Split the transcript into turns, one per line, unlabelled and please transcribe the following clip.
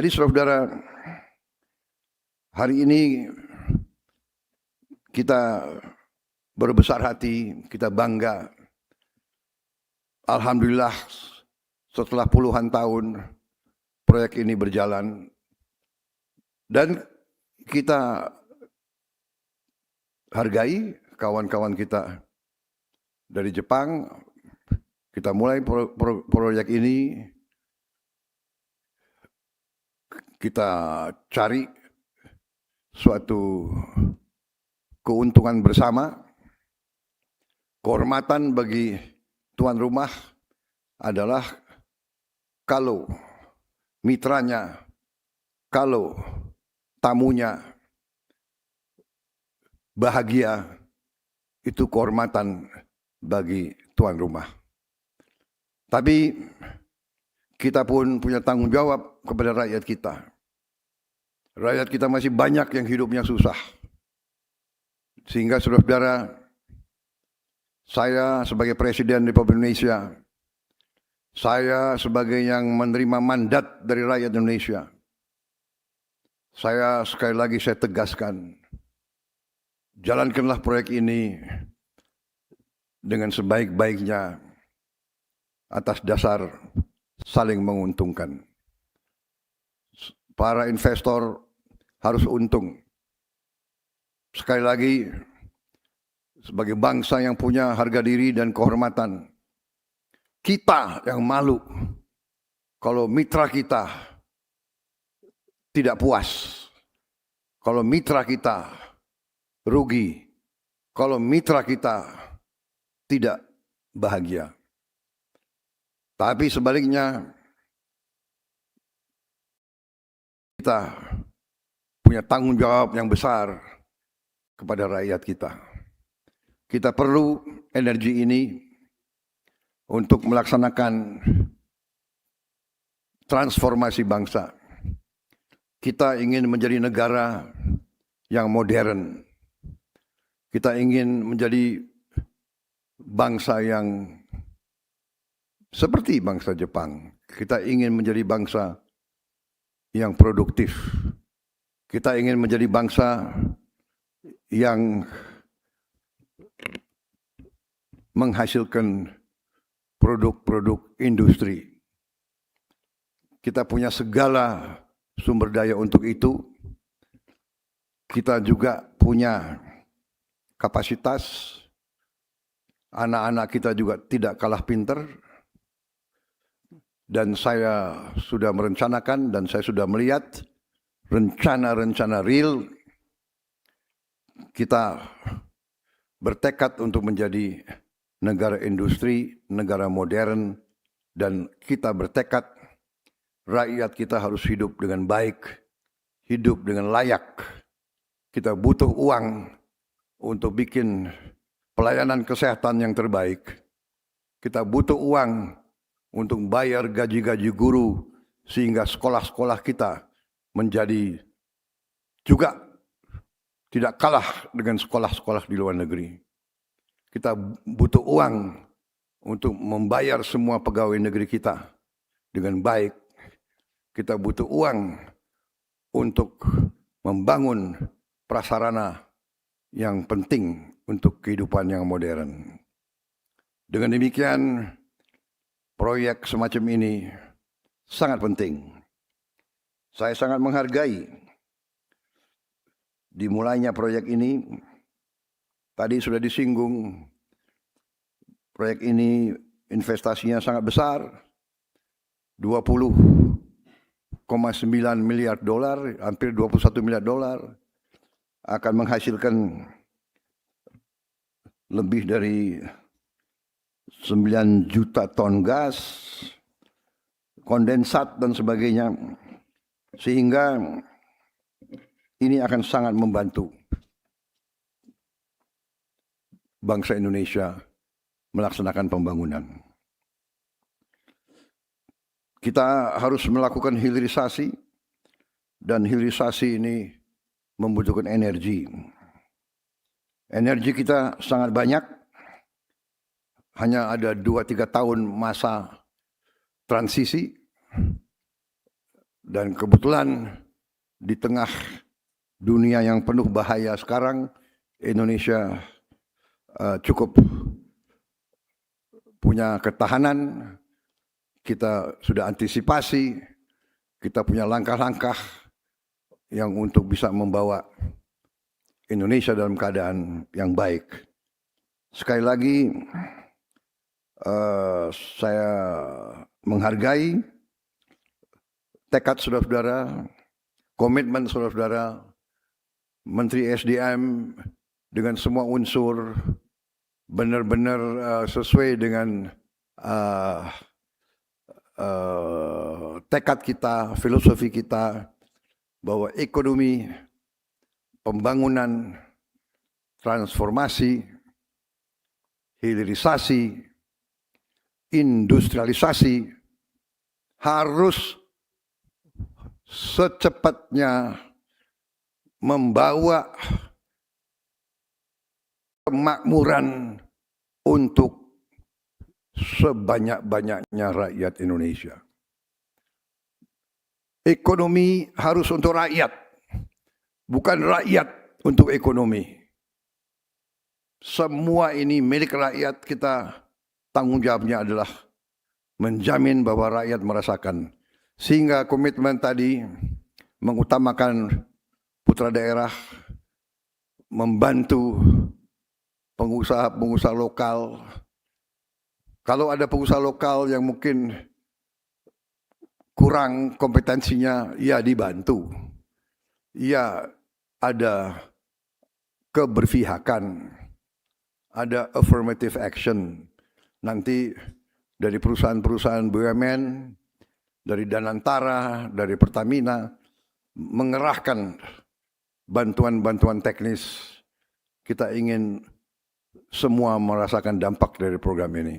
Jadi saudara-saudara, hari ini kita berbesar hati, kita bangga. Alhamdulillah setelah puluhan tahun proyek ini berjalan dan kita hargai kawan-kawan kita dari Jepang. Kita mulai proyek ini, kita cari suatu keuntungan bersama. Kehormatan bagi tuan rumah adalah kalau mitranya, kalau tamunya bahagia, itu kehormatan bagi tuan rumah. Tapi kita pun punya tanggung jawab kepada rakyat kita. Rakyat kita masih banyak yang hidupnya susah. Sehingga saudara-saudara, saya sebagai Presiden Republik Indonesia, saya sebagai yang menerima mandat dari rakyat Indonesia, saya sekali lagi saya tegaskan, jalankanlah proyek ini dengan sebaik-baiknya atas dasar saling menguntungkan. Para investor harus untung. Sekali lagi, sebagai bangsa yang punya harga diri dan kehormatan, kita yang malu kalau mitra kita tidak puas, kalau mitra kita rugi, kalau mitra kita tidak bahagia. Tapi sebaliknya, kita punya tanggung jawab yang besar kepada rakyat kita. Kita perlu energi ini untuk melaksanakan transformasi bangsa. Kita ingin menjadi negara yang modern. Kita ingin menjadi bangsa yang seperti bangsa Jepang. Kita ingin menjadi bangsa yang produktif. Kita ingin menjadi bangsa yang menghasilkan produk-produk industri. Kita punya segala sumber daya untuk itu. Kita juga punya kapasitas. Anak-anak kita juga tidak kalah pinter. Dan saya sudah merencanakan dan saya sudah melihat rencana-rencana real. Kita bertekad untuk menjadi negara industri, negara modern, dan kita bertekad rakyat kita harus hidup dengan baik, hidup dengan layak. Kita butuh uang untuk bikin pelayanan kesehatan yang terbaik. Kita butuh uang untuk bayar gaji-gaji guru sehingga sekolah-sekolah kita menjadi juga tidak kalah dengan sekolah-sekolah di luar negeri. Kita butuh uang untuk membayar semua pegawai negeri kita dengan baik. Kita butuh uang untuk membangun prasarana yang penting untuk kehidupan yang modern. Dengan demikian, proyek semacam ini sangat penting. Saya sangat menghargai dimulainya proyek ini. Tadi sudah disinggung, proyek ini investasinya sangat besar, 20,9 miliar dolar, hampir 21 miliar dolar, akan menghasilkan lebih dari 9 juta ton gas, kondensat dan sebagainya, sehingga ini akan sangat membantu bangsa Indonesia melaksanakan pembangunan. Kita harus melakukan hilirisasi, dan hilirisasi ini membutuhkan energi. Energi kita sangat banyak, hanya ada 2-3 tahun masa transisi, Dan kebetulan di tengah dunia yang penuh bahaya sekarang, Indonesia cukup punya ketahanan, kita sudah antisipasi, kita punya langkah-langkah yang untuk bisa membawa Indonesia dalam keadaan yang baik. Sekali lagi, saya menghargai tekad saudara-saudara, komitmen saudara-saudara, Menteri SDM dengan semua unsur benar-benar sesuai dengan tekad kita, filosofi kita, bahwa ekonomi, pembangunan, transformasi, hilirisasi, industrialisasi harus secepatnya membawa kemakmuran untuk sebanyak-banyaknya rakyat Indonesia. Ekonomi harus untuk rakyat, bukan rakyat untuk ekonomi. Semua ini milik rakyat, kita tanggung jawabnya adalah menjamin bahwa rakyat merasakan. Sehingga komitmen tadi mengutamakan putra daerah, membantu pengusaha-pengusaha lokal. Kalau ada pengusaha lokal yang mungkin kurang kompetensinya, ya dibantu. Ya ada keberpihakan, ada affirmative action. Nanti dari perusahaan-perusahaan BUMN, dari Danantara, dari Pertamina, mengerahkan bantuan-bantuan teknis. Kita ingin semua merasakan dampak dari program ini.